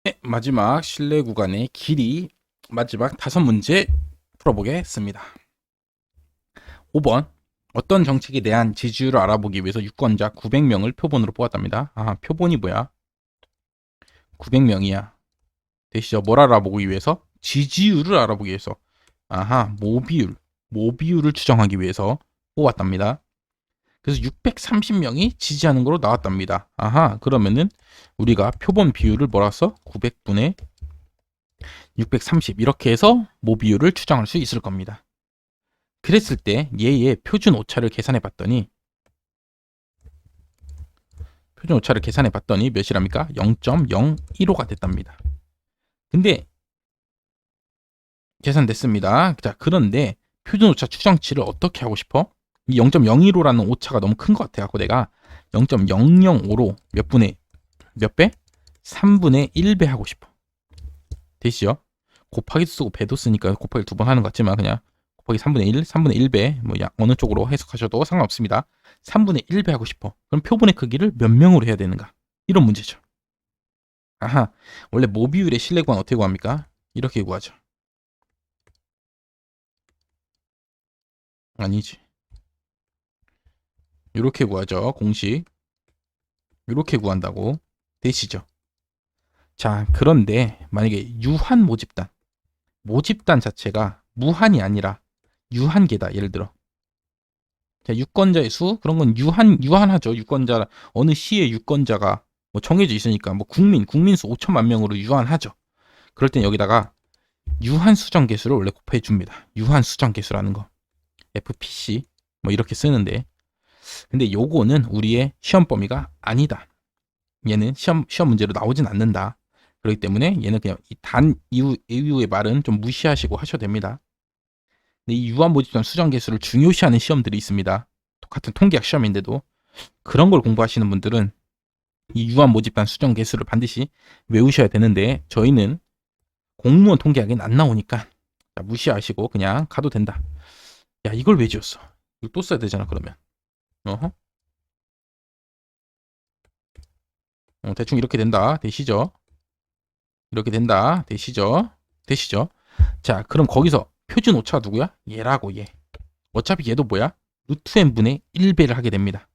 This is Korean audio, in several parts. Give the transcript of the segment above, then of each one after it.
네, 마지막 실내 구간의 길이 마지막 5문제 풀어보겠습니다. 5번. 어떤 정책에 대한 지지율을 알아보기 위해서 유권자 900명을 표본으로 뽑았답니다. 표본이 뭐야? 900명이야. 되시죠? 뭘 알아보기 위해서? 지지율을 알아보기 위해서. 모비율. 모비율을 추정하기 위해서 뽑았답니다. 그래서 630명이 지지하는 걸로 나왔답니다. 그러면은 우리가 표본 비율을 뭐라 써? 900분의 630 이렇게 해서 모비율을 추정할 수 있을 겁니다. 그랬을 때 얘의 표준 오차를 계산해 봤더니 몇이랍니까? 0.015가 됐답니다. 근데 계산됐습니다. 자, 그런데 표준 오차 추정치를 어떻게 하고 싶어? 이 0.015라는 오차가 너무 큰 것 같아갖고 내가 0.005로 몇 배? 3분의 1배 하고 싶어. 되시죠? 곱하기도 쓰고 배도 쓰니까 곱하기 2번 하는 것 같지만 그냥 곱하기 3분의 1, 3분의 1배 뭐 어느 쪽으로 해석하셔도 상관없습니다. 3분의 1배 하고 싶어. 그럼 표본의 크기를 몇 명으로 해야 되는가? 이런 문제죠. 원래 모비율의 실내 구간 어떻게 구합니까? 이렇게 구하죠. 아니지. 이렇게 구하죠. 공식. 이렇게 구한다고 되시죠. 자, 그런데 만약에 유한 모집단 자체가 무한이 아니라 유한계다. 예를 들어 자, 유권자의 수 그런 건 유한하죠. 유권자 어느 시의 유권자가 뭐 정해져 있으니까 뭐 국민수 5천만 명으로 유한하죠. 그럴 땐 여기다가 유한 수정 계수를 원래 곱해 줍니다. 유한 수정 계수라는 거 FPC 뭐 이렇게 쓰는데 근데 요거는 우리의 시험 범위가 아니다. 얘는 시험 문제로 나오진 않는다. 그렇기 때문에 얘는 그냥 이후의 말은 좀 무시하시고 하셔도 됩니다. 근데 이 유한 모집단 수정 계수를 중요시하는 시험들이 있습니다. 똑같은 통계학 시험인데도 그런 걸 공부하시는 분들은 이 유한 모집단 수정 계수를 반드시 외우셔야 되는데 저희는 공무원 통계학엔 안 나오니까 무시하시고 그냥 가도 된다. 야, 이걸 왜 지었어? 이거 또 써야 되잖아 그러면. 어허. 대충 이렇게 된다. 되시죠? 이렇게 된다. 되시죠? 자, 그럼 거기서 표준 오차가 누구야? 얘라고 얘. 어차피 얘도 뭐야? 루트 n분의 1배를 하게 됩니다.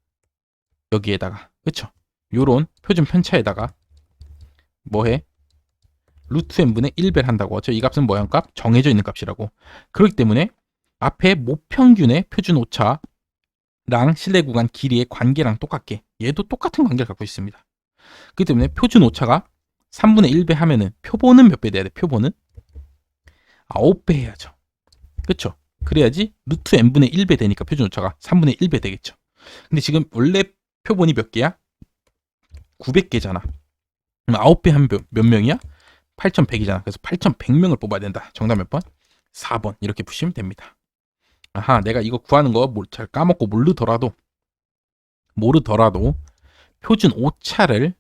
여기에다가 그쵸? 요런 표준 편차에다가 뭐해? 루트 n분의 1배를 한다고. 어차피 이 값은 뭐야? 값? 정해져 있는 값이라고. 그렇기 때문에 앞에 모평균의 표준 오차랑 실내 구간 길이의 관계랑 똑같게 얘도 똑같은 관계를 갖고 있습니다. 그렇기 때문에 표준 오차가 3분의 1배 하면은 표본은 몇 배 돼야 돼? 표본은 9배 해야죠. 그쵸? 그래야지 루트 n분의 1배 되니까 표준 오차가 3분의 1배 되겠죠. 근데 지금 원래 표본이 몇 개야? 900개잖아. 그럼 9배 하면 몇 명이야? 8100이잖아. 그래서 8100명을 뽑아야 된다. 정답 몇 번? 4번. 이렇게 푸시면 됩니다. 내가 이거 구하는 거 잘 까먹고 모르더라도 표준 오차를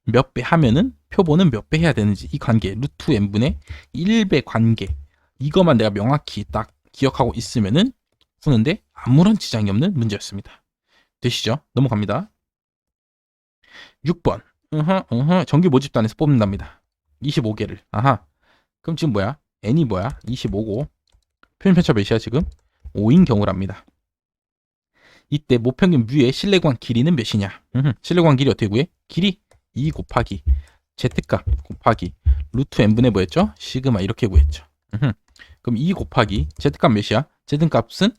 몇 배 하면은 표본은 몇 배 해야 되는지 이 관계 루트 n분의 1배 관계 이것만 내가 명확히 딱 기억하고 있으면은 푸는데 아무런 지장이 없는 문제였습니다. 되시죠? 넘어갑니다. 6번. 정규 모집단에서 뽑는답니다. 25개를. 그럼 지금 뭐야? n이 뭐야? 25고 표준 편차 몇이야 지금? 5인 경우랍니다. 이때 모평균 뮤의 실내구간 길이는 몇이냐? 실내구간 길이 어떻게 구해? 길이 2 곱하기 z값 곱하기 루트 n분의 뭐였죠? 시그마 이렇게 구했죠. 그럼 2 곱하기 z값 몇이야? z값은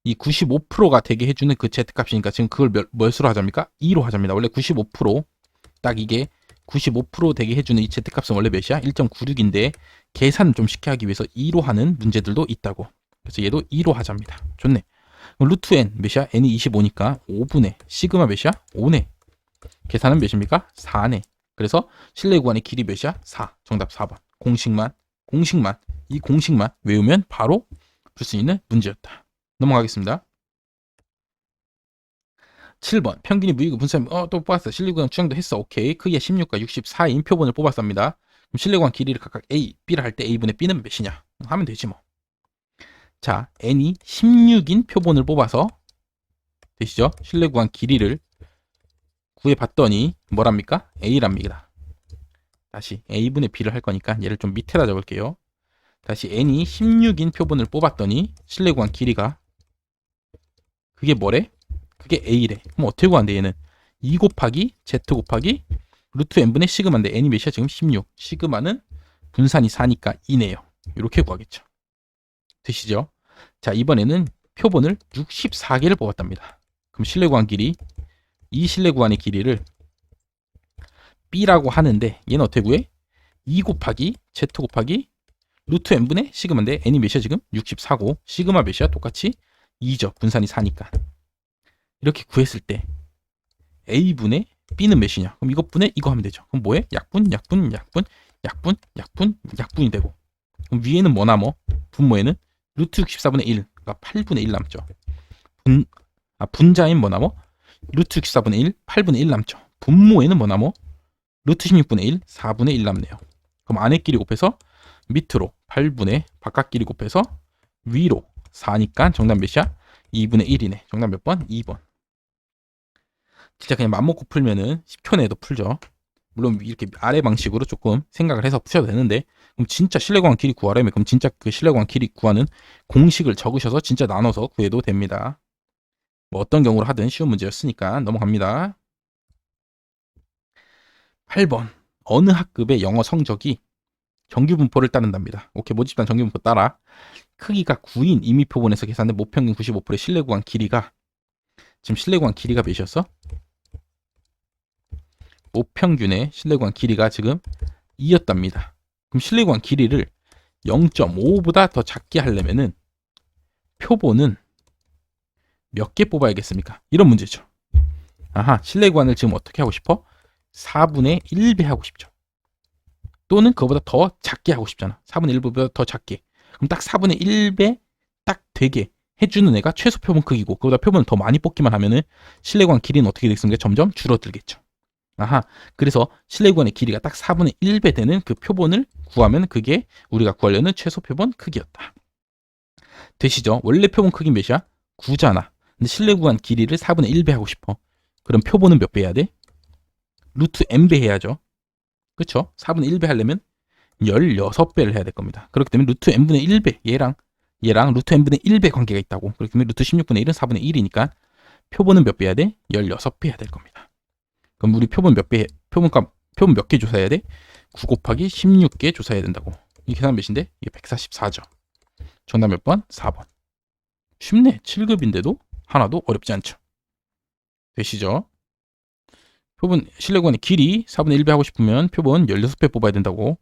이 95%가 되게 해주는 그 z값이니까 지금 그걸 몇으로 하자입니까? 2로 하자입니다. 원래 95%딱 이게 95% 되게 해주는 이 z값은 원래 몇이야? 1.96인데 계산을 좀 쉽게 하기 위해서 2로 하는 문제들도 있다고. 그래서 얘도 2로 하자입니다. 좋네. 루트 n 몇이야? n이 25니까 5분의 시그마 몇이야? 5네. 계산은 몇입니까? 4네. 그래서 실내 구간의 길이 몇이야? 4. 정답 4번. 이 공식만 외우면 바로 풀 수 있는 문제였다. 넘어가겠습니다. 7번 평균이 무이고 분산 또 뽑았어. 실내 구간 추정도 했어. 오케이. 크기가 16과 64인 표본을 뽑았습니다. 그럼 실내 구간 길이를 각각 A, B를 할 때 A분의 B는 몇이냐? 하면 되지 뭐. 자, n이 16인 표본을 뽑아서 되시죠? 실내 구간 길이를 구해봤더니 뭐랍니까? A랍니다. 다시 a분의 b를 할 거니까 얘를 좀 밑에다 적을게요. 다시 n이 16인 표본을 뽑았더니 실내 구간 길이가 그게 뭐래? 그게 a래. 그럼 어떻게 구한대 얘는? 2 곱하기 z 곱하기 루트 n분의 시그마인데 n이 몇이야? 지금 16. 시그마는 분산이 4니까 2네요. 이렇게 구하겠죠. 되시죠? 자, 이번에는 표본을 64개를 뽑았답니다. 그럼 실내 구간 길이, 이 실내 구간의 길이를 b라고 하는데 얘는 어떻게 구해? 2 곱하기 z 곱하기 루트 n분의 시그마인데 n이 몇이야 지금? 64고 시그마 몇이야? 똑같이 2죠. 분산이 4니까. 이렇게 구했을 때 a분의 b는 몇이냐? 그럼 이것분의 이거 하면 되죠. 그럼 뭐해? 약분, 약분, 약분, 약분, 약분, 약분이 되고. 그럼 위에는 뭐 남어? 분모에는 루트 64분의 1, 그러니까 8분의 1 남죠. 분자인 뭐 남어? 루트 64분의 1, 8분의 1 남죠. 분모에는 뭐 남어? 루트 16분의 1, 4분의 1 남네요. 그럼 안에끼리 곱해서 밑으로 8분의 바깥끼리 곱해서 위로 4니까 정답 몇이야? 2분의 1이네. 정답 몇 번? 2번. 진짜 그냥 맘먹고 풀면은 10초 내에도 풀죠. 물론 이렇게 아래 방식으로 조금 생각을 해서 푸셔도 되는데, 그럼 진짜 실내구간 길이 구하려면 그럼 진짜 그 실내구간 길이 구하는 공식을 적으셔서 진짜 나눠서 구해도 됩니다. 뭐 어떤 경우로 하든 쉬운 문제였으니까 넘어갑니다. 8번. 어느 학급의 영어 성적이 정규분포를 따른답니다. 오케이, 모집단 정규분포 따라. 크기가 9인 임의표본에서 계산된 모평균 95%의 실내구간 길이가, 지금 실내구간 길이가 몇이었어? 모평균의 실내구간 길이가 지금 2였답니다. 그럼 실내구간 길이를 0.5보다 더 작게 하려면은 표본은 몇 개 뽑아야겠습니까? 이런 문제죠. 아하, 실내구간을 지금 어떻게 하고 싶어? 4분의 1배 하고 싶죠. 또는 그거보다 더 작게 하고 싶잖아. 4분의 1배보다 더 작게. 그럼 딱 4분의 1배 딱 되게 해주는 애가 최소 표본 크기고, 그보다 표본을 더 많이 뽑기만 하면은 실내구간 길이는 어떻게 되겠습니까? 점점 줄어들겠죠. 아하, 그래서 실내구간의 길이가 딱 4분의 1배 되는 그 표본을 구하면 그게 우리가 구하려는 최소 표본 크기였다. 되시죠? 원래 표본 크기 몇이야? 9잖아. 근데 실내구간 길이를 4분의 1배 하고 싶어. 그럼 표본은 몇 배 해야 돼? 루트 n배 해야죠. 그쵸? 4분의 1배 하려면 16배를 해야 될 겁니다. 그렇기 때문에 루트 n분의 1배, 얘랑 루트 n분의 1배 관계가 있다고. 그렇기 때문에 루트 16분의 1은 4분의 1이니까 표본은 몇 배 해야 돼? 16배 해야 될 겁니다. 그럼 우리 표본 몇 배, 표본 몇 개 조사해야 돼? 9 곱하기 16개 조사해야 된다고. 이 계산 몇인데? 이게 144죠. 정답 몇 번? 4번. 쉽네. 7급인데도 하나도 어렵지 않죠. 되시죠? 표본 실내구간의 길이 4분의 1배 하고 싶으면 표본 16배 뽑아야 된다고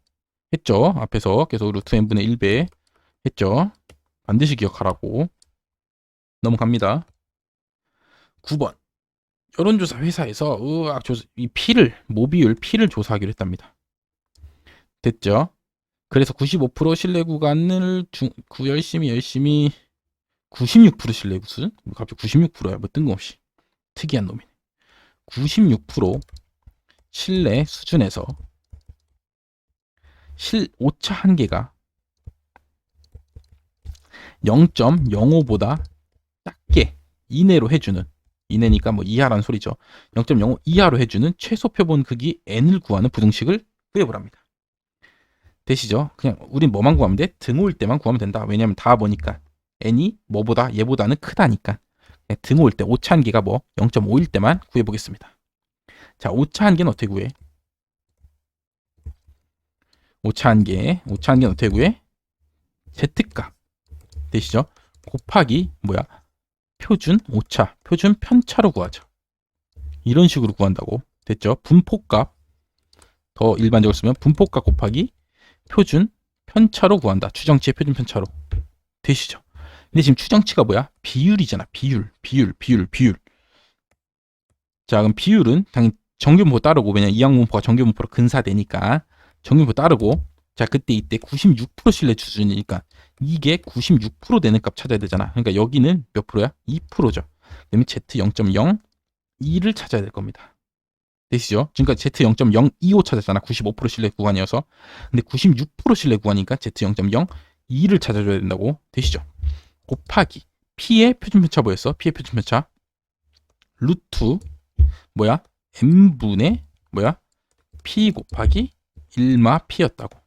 했죠. 앞에서 계속 루트 n분의 1배 했죠. 반드시 기억하라고. 넘어갑니다. 9번. 여론조사 회사에서 이 모비율 P를 조사하기로 했답니다. 됐죠? 그래서 95% 신뢰 구간을 열심히 96% 신뢰 구간? 갑자기 96%야. 뭐 뜬금없이. 특이한 놈이네. 96% 신뢰 수준에서 오차 한계가 0.05보다 작게 이내로 해주는, 이내니까 뭐 이하라는 소리죠. 0.05 이하로 해주는 최소 표본 크기 n을 구하는 부등식을 구해보랍니다. 되시죠? 그냥 우린 뭐만 구하면 돼? 등호일 때만 구하면 된다. 왜냐면 다 보니까 n이 뭐보다 얘보다는 크다니까. 등호일 때 오차 한계가 뭐 0.5일 때만 구해보겠습니다. 자, 오차 한계는 어떻게 구해? 오차 한계는 어떻게 구해? z값 되시죠? 곱하기 뭐야? 표준 오차, 표준 편차로 구하죠. 이런 식으로 구한다고. 됐죠? 분포값, 더 일반적으로 쓰면 분포값 곱하기 표준 편차로 구한다. 추정치의 표준 편차로. 되시죠? 근데 지금 추정치가 뭐야? 비율이잖아. 비율. 자, 그럼 비율은 당연히 정규분포 따르고, 왜냐면 이항분포가 정규분포로 근사되니까 정규분포 따르고, 자, 그때 이때 96% 신뢰 수준이니까 이게 96% 되는 값 찾아야 되잖아. 그러니까 여기는 몇 프로야? 2%죠. 그러면 Z 0.02를 찾아야 될 겁니다. 되시죠? 지금까지 Z 0.025 찾았잖아. 95% 신뢰 구간이어서. 근데 96% 신뢰 구간이니까 Z 0.02를 찾아줘야 된다고. 되시죠? 곱하기 P의 표준편차 뭐였어? P의 표준편차 루트 뭐야? n분의 뭐야? P 곱하기 1마 P였다고.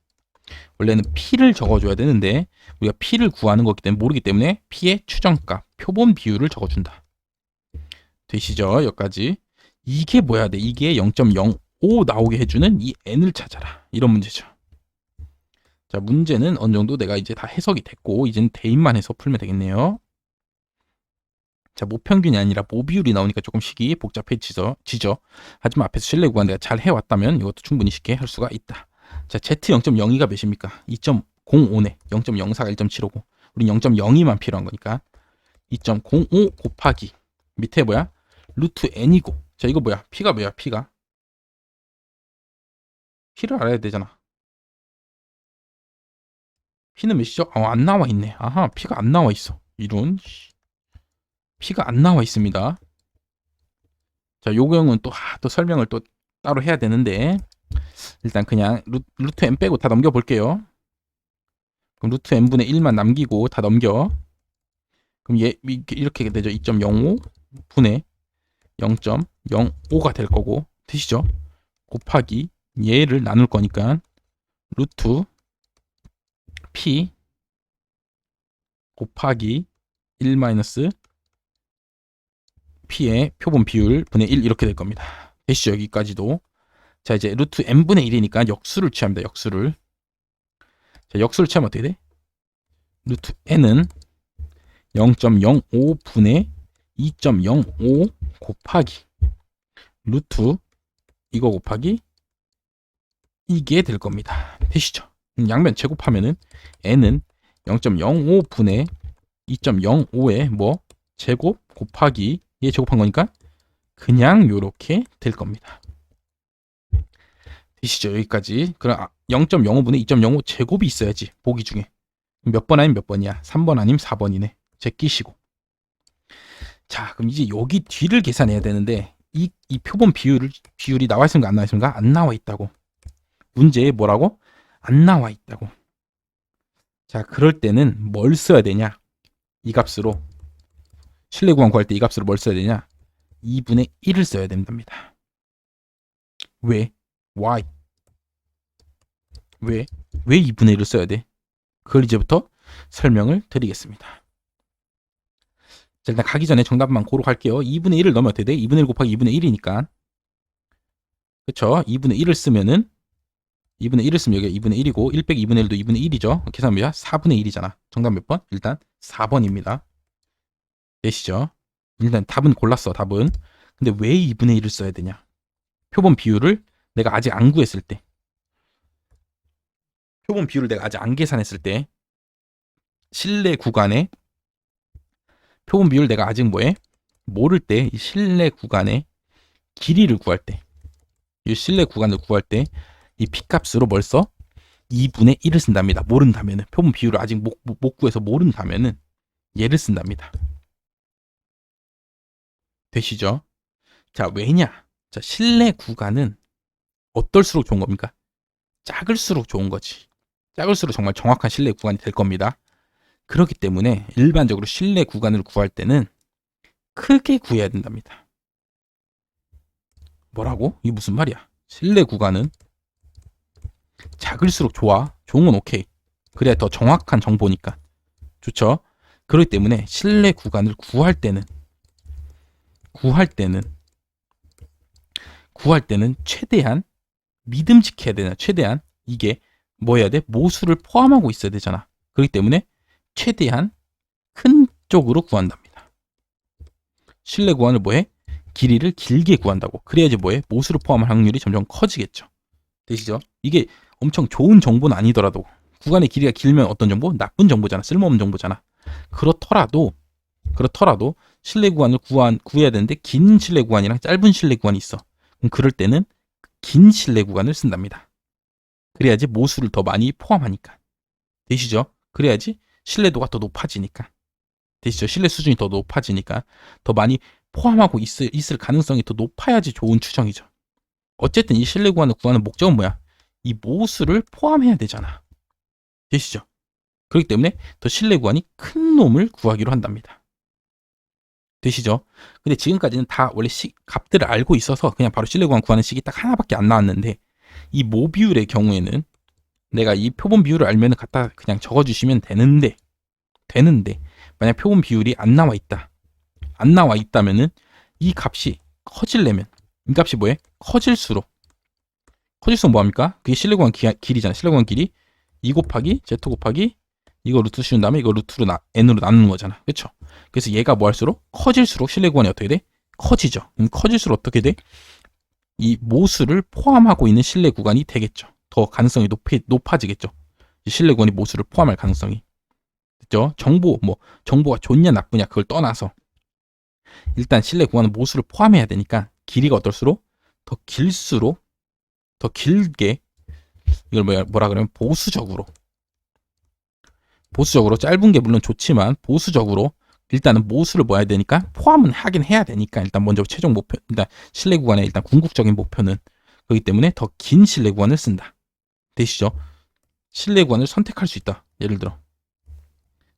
원래는 P를 적어줘야 되는데 우리가 P를 구하는 거기 때문에 모르기 때문에 P의 추정값, 표본 비율을 적어준다. 되시죠? 여기까지. 이게 뭐야 돼? 이게 0.05 나오게 해주는 이 n을 찾아라. 이런 문제죠. 자, 문제는 어느 정도 내가 이제 다 해석이 됐고 이제는 대입만 해서 풀면 되겠네요. 자, 모평균이 아니라 모비율이 나오니까 조금 식이 복잡해지죠. 하지만 앞에서 실내 구간 내가 잘 해왔다면 이것도 충분히 쉽게 할 수가 있다. 자, Z 0.02가 몇입니까? 2.05네. 0.04가 1.759. 우린 0.02만 필요한 거니까 2.05 곱하기 밑에 뭐야? 루트 n이고. 자, 이거 뭐야? P가 뭐야? P를 알아야 되잖아. P는 몇이죠? 안 나와 있네. 아하, P가 안 나와 있어. 이런. P가 안 나와 있습니다. 자, 요 경우는 또 설명을 또 따로 해야 되는데 일단 그냥 루트 n 빼고 다 넘겨볼게요. 그럼 루트 n분의 1만 남기고 다 넘겨. 그럼 얘 이렇게 되죠. 2.05 분의 0.05가 될 거고 되시죠? 곱하기 얘를 나눌 거니까 루트 p 곱하기 1 마이너스 p의 표본 비율 분의 1 이렇게 될 겁니다. 되시죠? 여기까지도. 자, 이제 루트 n분의 1이니까 역수를 취합니다. 역수를. 자, 역수를 취하면 어떻게 돼? 루트 n은 0.05분의 2.05 곱하기 루트 이거 곱하기 이게 될 겁니다. 되시죠? 양면 제곱하면은 n은 0.05분의 2.05에 뭐 제곱 곱하기 얘 제곱한 거니까 그냥 요렇게 될 겁니다. 되시죠? 여기까지. 그럼 0.05분의 2.05 제곱이 있어야지. 보기 중에. 몇 번 아니면 몇 번이야? 3번 아니면 4번이네. 제끼시고. 자, 그럼 이제 여기 뒤를 계산해야 되는데 이 표본 비율이 나와 있습니까? 안 나와 있습니까? 안 나와 있다고. 문제에 뭐라고? 안 나와 있다고. 자, 그럴 때는 뭘 써야 되냐? 이 값으로 실내 구간 구할 때 이 값으로 뭘 써야 되냐? 2분의 1을 써야 된답니다. 왜? Why? 왜 2분의 1을 써야 돼? 그걸 이제부터 설명을 드리겠습니다. 자, 일단 가기 전에 정답만 고로 갈게요. 2분의 1을 넣으면 어떻게 돼? 2분의 1 곱하기 2분의 1이니까. 그쵸? 2분의 1을 쓰면은 2분의 1을 쓰면 여기가 2분의 1이고 1 빼기 2분의 1도 2분의 1이죠. 계산하면 뭐야? 4분의 1이잖아. 정답 몇 번? 일단 4번입니다. 되시죠? 일단 답은 골랐어. 답은. 근데 왜 2분의 1을 써야 되냐? 표본 비율을 내가 아직 안 구했을 때, 표본 비율을 내가 아직 안 계산했을 때, 실내 구간의 표본 비율 내가 아직 뭐해? 모를 때, 이 실내 구간의 길이를 구할 때, 이 실내 구간을 구할 때 이 P값으로 뭘 써? 2분의 1을 쓴답니다. 모른다면은, 표본 비율을 아직 못 구해서 모른다면은 얘를 쓴답니다. 되시죠? 자, 왜냐? 자, 실내 구간은 어떨수록 좋은 겁니까? 작을수록 좋은 거지. 작을수록 정말 정확한 실내 구간이 될 겁니다. 그렇기 때문에 일반적으로 실내 구간을 구할 때는 크게 구해야 된답니다. 뭐라고? 이게 무슨 말이야? 실내 구간은 작을수록 좋아. 좋은 건 오케이. 그래야 더 정확한 정보니까. 좋죠? 그렇기 때문에 실내 구간을 구할 때는 최대한 믿음직해야 되나? 최대한 이게 뭐 해야 돼? 모수를 포함하고 있어야 되잖아. 그렇기 때문에 최대한 큰 쪽으로 구한답니다. 실내 구간을 뭐해? 길이를 길게 구한다고. 그래야지 뭐해? 모수를 포함할 확률이 점점 커지겠죠. 되시죠? 이게 엄청 좋은 정보는 아니더라도 구간의 길이가 길면 어떤 정보? 나쁜 정보잖아. 쓸모없는 정보잖아. 그렇더라도 실내 구간을 구해야 되는데 긴 실내 구간이랑 짧은 실내 구간이 있어. 그럼 그럴 때는 긴 실내 구간을 쓴답니다. 그래야지 모수를 더 많이 포함하니까. 되시죠? 그래야지 신뢰도가 더 높아지니까. 되시죠? 신뢰 수준이 더 높아지니까 더 많이 포함하고 있을 가능성이 더 높아야지 좋은 추정이죠. 어쨌든 이 신뢰 구간을 구하는 목적은 뭐야? 이 모수를 포함해야 되잖아. 되시죠? 그렇기 때문에 더 신뢰 구간이 큰 놈을 구하기로 한답니다. 되시죠? 근데 지금까지는 다 원래 값들을 알고 있어서 그냥 바로 신뢰 구간 구하는 식이 딱 하나밖에 안 나왔는데 이 모 비율의 경우에는 내가 이 표본 비율을 알면 갖다 그냥 적어주시면 되는데 만약 표본 비율이 안 나와 있다면은 이 값이 커지려면 이 값이 뭐해? 커질수록 뭐합니까? 그게 실내 구간 길이잖아. 실내 구간 길이 2 곱하기 z 곱하기 이거 루트 씌운 다음에 이거 루트로 n으로 나누는 거잖아. 그쵸? 그래서 얘가 뭐 할수록 커질수록 실내 구간이 어떻게 돼? 커지죠. 그럼 커질수록 어떻게 돼? 이 모수를 포함하고 있는 실내 구간이 되겠죠. 더 가능성이 높아지겠죠. 실내 구간이 모수를 포함할 가능성이. 그죠? 정보가 좋냐 나쁘냐 그걸 떠나서 일단 실내 구간은 모수를 포함해야 되니까 길이가 어떨수록 더 길게 이걸 뭐라 그러면 보수적으로 짧은 게 물론 좋지만 보수적으로 일단은 모수를 뭐 해야 되니까 포함은 하긴 해야 되니까 일단 먼저 최종 목표 일단 실내 구간의 일단 궁극적인 목표는 그렇기 때문에 더 긴 실내 구간을 쓴다. 되시죠? 실내 구간을 선택할 수 있다. 예를 들어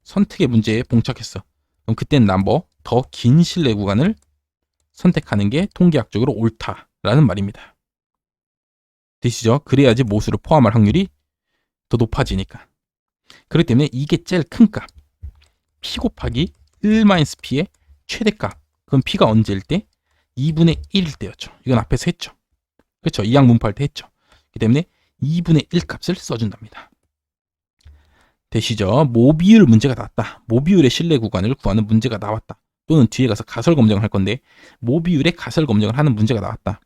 선택의 문제에 봉착했어. 그럼 그때는 난 더 긴 실내 구간을 선택하는 게 통계학적으로 옳다라는 말입니다. 되시죠? 그래야지 모수를 포함할 확률이 더 높아지니까. 그렇기 때문에 이게 제일 큰 값. P 곱하기 1-P의 최대값. 그럼 P가 언제일 때? 2분의 1일 때였죠. 이건 앞에서 했죠. 그렇죠? 이항 분포할 때 했죠. 그렇기 때문에 2분의 1 값을 써준답니다. 되시죠? 모비율 문제가 나왔다. 모비율의 실내 구간을 구하는 문제가 나왔다. 또는 뒤에 가서 가설 검정을 할 건데 모비율의 가설 검정을 하는 문제가 나왔다.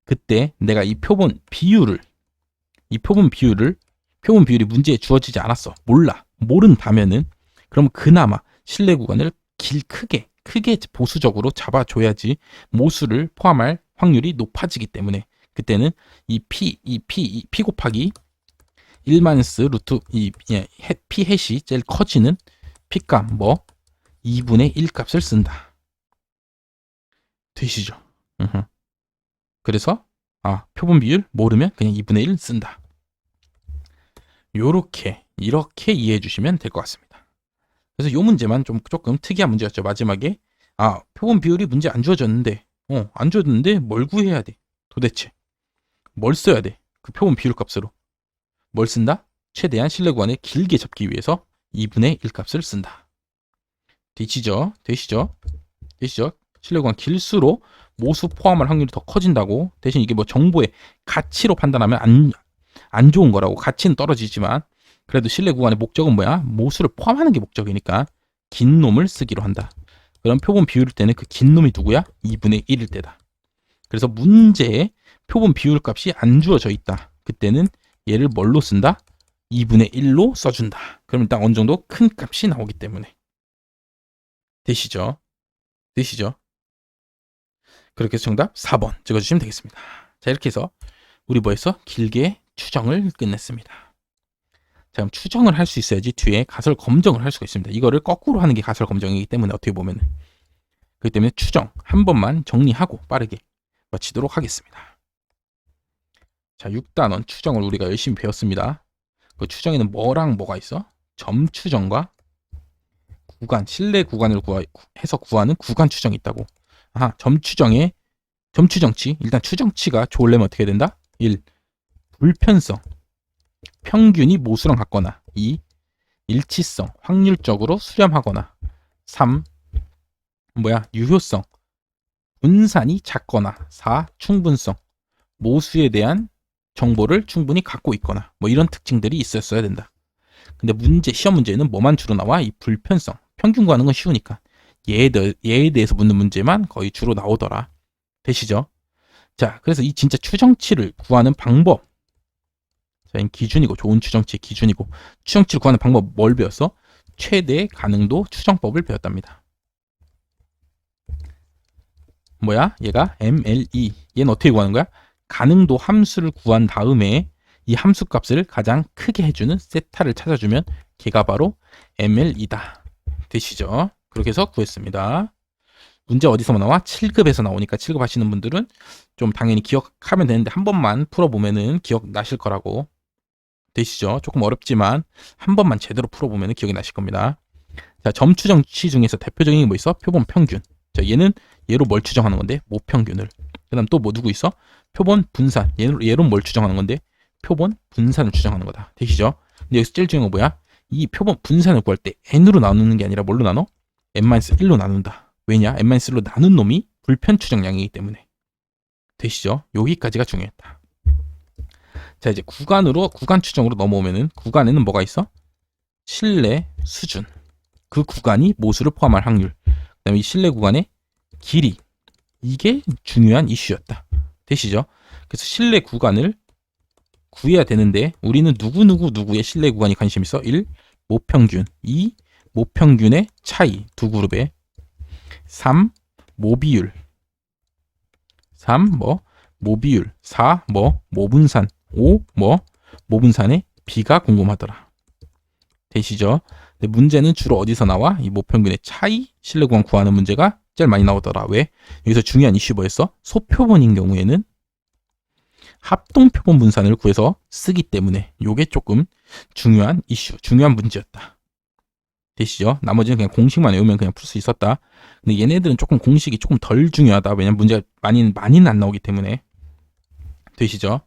그때 내가 이 표본 비율이 문제에 주어지지 않았어. 모른다면은 그럼 그나마 실내 구간을 크게 보수적으로 잡아줘야지 모수를 포함할 확률이 높아지기 때문에 그때는 이 P 곱하기 1-루트 P 햇이 제일 커지는 P값 2분의 1 값을 쓴다. 되시죠? 그래서 표본 비율 모르면 그냥 2분의 1 쓴다. 이렇게 이해해 주시면 될 것 같습니다. 그래서 이 문제만 조금 특이한 문제였죠. 마지막에 표본 비율이 문제 안 주어졌는데 뭘 구해야 돼? 도대체 뭘 써야 돼? 그 표본 비율 값으로 뭘 쓴다? 최대한 실내 구간을 길게 잡기 위해서 2분의 1 값을 쓴다. 되시죠? 실내 구간 길수록 모수 포함할 확률이 더 커진다고. 대신 이게 정보의 가치로 판단하면 안 좋은 거라고. 가치는 떨어지지만 그래도 실내 구간의 목적은 뭐야? 모수를 포함하는 게 목적이니까 긴 놈을 쓰기로 한다. 그럼 표본 비율일 때는 그 긴 놈이 누구야? 2분의 1일 때다. 그래서 문제에 표본 비율 값이 안 주어져 있다. 그때는 얘를 뭘로 쓴다? 2분의 1로 써준다. 그럼 일단 어느 정도 큰 값이 나오기 때문에. 되시죠? 그렇게 해서 정답 4번 찍어주시면 되겠습니다. 자, 이렇게 해서 우리 길게 추정을 끝냈습니다. 자, 그럼 추정을 할 수 있어야지 뒤에 가설 검정을 할 수가 있습니다. 이거를 거꾸로 하는 게 가설 검정이기 때문에 어떻게 보면 그렇기 때문에 추정 한 번만 정리하고 빠르게 마치도록 하겠습니다. 자, 6단원 추정을 우리가 열심히 배웠습니다. 그 추정에는 뭐랑 뭐가 있어? 점 추정과 구간, 실내 구간을 해서 구하는 구간 추정이 있다고. 점 추정치. 일단 추정치가 좋으려면 어떻게 된다? 1. 불편성. 평균이 모수랑 같거나. 2. 일치성. 확률적으로 수렴하거나. 3. 유효성. 분산이 작거나. 4. 충분성. 모수에 대한 정보를 충분히 갖고 있거나. 이런 특징들이 있었어야 된다. 근데 시험 문제는 뭐만 주로 나와? 이 불편성. 평균 구하는 건 쉬우니까. 얘에 대해서 묻는 문제만 거의 주로 나오더라. 되시죠? 자, 그래서 이 진짜 추정치를 구하는 방법. 자, 기준이고, 좋은 추정치의 기준이고, 추정치를 구하는 방법 뭘 배웠어? 최대 가능도 추정법을 배웠답니다. 얘가 MLE. 얘는 어떻게 구하는 거야? 가능도 함수를 구한 다음에 이 함수 값을 가장 크게 해주는 세타를 찾아주면 걔가 바로 MLE다. 되시죠? 그렇게 해서 구했습니다. 문제 어디서 나와? 7급에서 나오니까 7급 하시는 분들은 좀 당연히 기억하면 되는데 한 번만 풀어보면은 기억나실 거라고. 되시죠? 조금 어렵지만 한 번만 제대로 풀어보면은 기억이 나실 겁니다. 자, 점 추정치 중에서 대표적인 게 뭐 있어? 표본 평균. 자, 얘는 얘로 뭘 추정하는 건데? 모평균을. 그 다음 또 뭐 누구 있어? 표본 분산. 얘로 뭘 추정하는 건데? 표본 분산을 추정하는 거다. 되시죠? 근데 여기서 제일 중요한 건 뭐야? 이 표본 분산을 구할 때 n으로 나누는 게 아니라 뭘로 나눠? n-1로 나눈다. 왜냐? n-1로 나눈 놈이 불편 추정량이기 때문에. 되시죠? 여기까지가 중요했다. 자, 이제 구간 추정으로 넘어오면은 구간에는 뭐가 있어? 실내 수준. 그 구간이 모수를 포함할 확률. 그다음에 이 실내 구간의 길이. 이게 중요한 이슈였다. 되시죠? 그래서 실내 구간을 구해야 되는데 우리는 누구의 실내 구간이 관심 있어? 1. 모평균. 2. 모평균의 차이 두 그룹에. 3. 모비율. 3. 모비율. 4. 모분산. 5. 모분산의 비가 궁금하더라. 되시죠? 근데 문제는 주로 어디서 나와? 이 모평균의 차이 실내 구간 구하는 문제가 제일 많이 나오더라. 왜? 여기서 중요한 이슈 뭐였어? 소표본인 경우에는 합동표본 분산을 구해서 쓰기 때문에 이게 조금 중요한 이슈, 중요한 문제였다. 되시죠? 나머지는 그냥 공식만 외우면 그냥 풀 수 있었다. 근데 얘네들은 조금 공식이 조금 덜 중요하다. 왜냐면 문제가 많이는 안 나오기 때문에. 되시죠?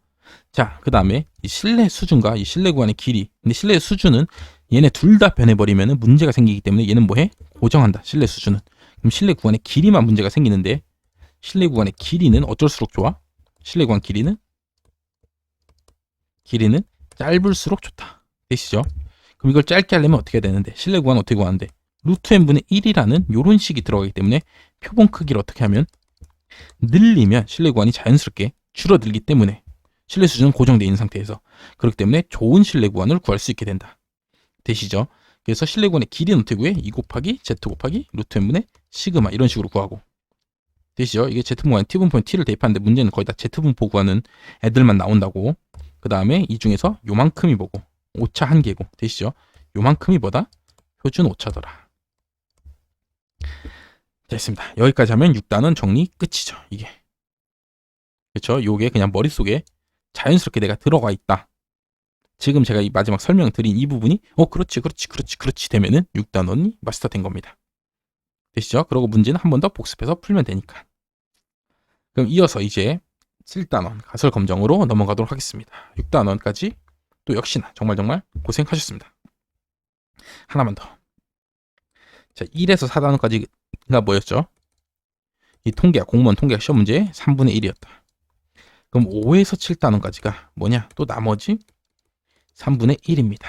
자, 그 다음에 이 실내 수준과 이 실내 구간의 길이. 근데 실내 수준은 얘네 둘 다 변해버리면 문제가 생기기 때문에 얘는 뭐해? 고정한다. 실내 수준은. 그럼 실내 구간의 길이만 문제가 생기는데 실내 구간의 길이는 어쩔수록 좋아? 실내 구간 길이는 짧을수록 좋다. 되시죠? 그럼 이걸 짧게 하려면 어떻게 해야 되는데? 실내 구간 어떻게 구하는데? 루트 n분의 1이라는 요런 식이 들어가기 때문에 표본 크기를 어떻게 하면 늘리면 실내 구간이 자연스럽게 줄어들기 때문에 실내 수준은 고정되어 있는 상태에서 그렇기 때문에 좋은 실내 구간을 구할 수 있게 된다. 되시죠? 그래서 실내 구간의 길이는 어떻게 구해? 2 곱하기 z 곱하기 루트 n분의 시그마 이런 식으로 구하고 되시죠? 이게 z분포에 t분포에 t를 대입하는데 문제는 거의 다 z분포 구하는 애들만 나온다고. 그 다음에 이 중에서 요만큼이 뭐고? 오차 한계고. 되시죠? 요만큼이 뭐다? 표준 오차더라. 됐습니다. 여기까지 하면 6단원 정리 끝이죠. 이게. 그렇죠? 요게 그냥 머릿속에 자연스럽게 내가 들어가 있다. 지금 제가 이 마지막 설명드린 이 부분이 그렇지 되면은 6단원이 마스터 된 겁니다. 되시죠? 그리고 문제는 한 번 더 복습해서 풀면 되니까. 그럼 이어서 이제 7단원 가설 검정으로 넘어가도록 하겠습니다. 6단원까지 또 역시나 정말 고생하셨습니다. 하나만 더. 자, 1에서 4단원까지가 뭐였죠? 이 통계학, 공무원 통계학 시험 문제 3분의 1이었다. 그럼 5에서 7단원까지가 뭐냐? 또 나머지 3분의 1입니다.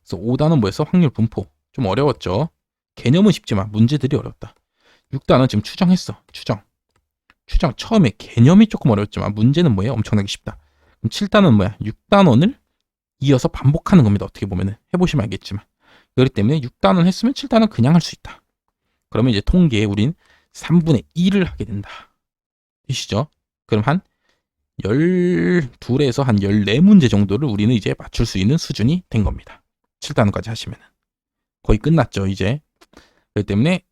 그래서 5단원 뭐였어? 확률 분포. 좀 어려웠죠? 개념은 쉽지만 문제들이 어렵다. 6단원 지금 추정했어. 추정 처음에 개념이 조금 어렵지만 문제는 뭐예요? 엄청나게 쉽다. 그럼 7단원 뭐야? 6단원을 이어서 반복하는 겁니다. 어떻게 보면은 해보시면 알겠지만 그렇기 때문에 6단원 했으면 7단원 그냥 할 수 있다. 그러면 이제 통계에 우린 3분의 1을 하게 된다. 이시죠? 그럼 한 12에서 한 14문제 정도를 우리는 이제 맞출 수 있는 수준이 된 겁니다. 7단원까지 하시면 거의 끝났죠. 이제 그렇기 때문에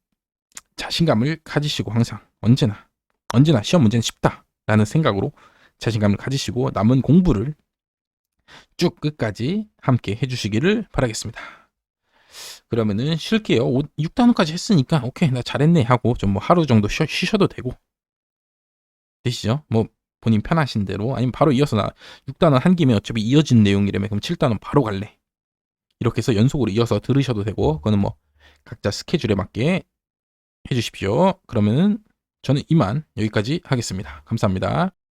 자신감을 가지시고 항상 언제나 시험 문제는 쉽다라는 생각으로 자신감을 가지시고 남은 공부를 쭉 끝까지 함께 해주시기를 바라겠습니다. 그러면은 쉴게요. 6단원까지 했으니까 오케이 나 잘했네 하고 좀 뭐 하루 정도 쉬셔도 되고 되시죠? 뭐 본인 편하신 대로 아니면 바로 이어서 나 6단원 한 김에 어차피 이어진 내용이라면 그럼 7단원 바로 갈래. 이렇게 해서 연속으로 이어서 들으셔도 되고 그거는 뭐 각자 스케줄에 맞게 해주십시오. 그러면은 저는 이만 여기까지 하겠습니다. 감사합니다.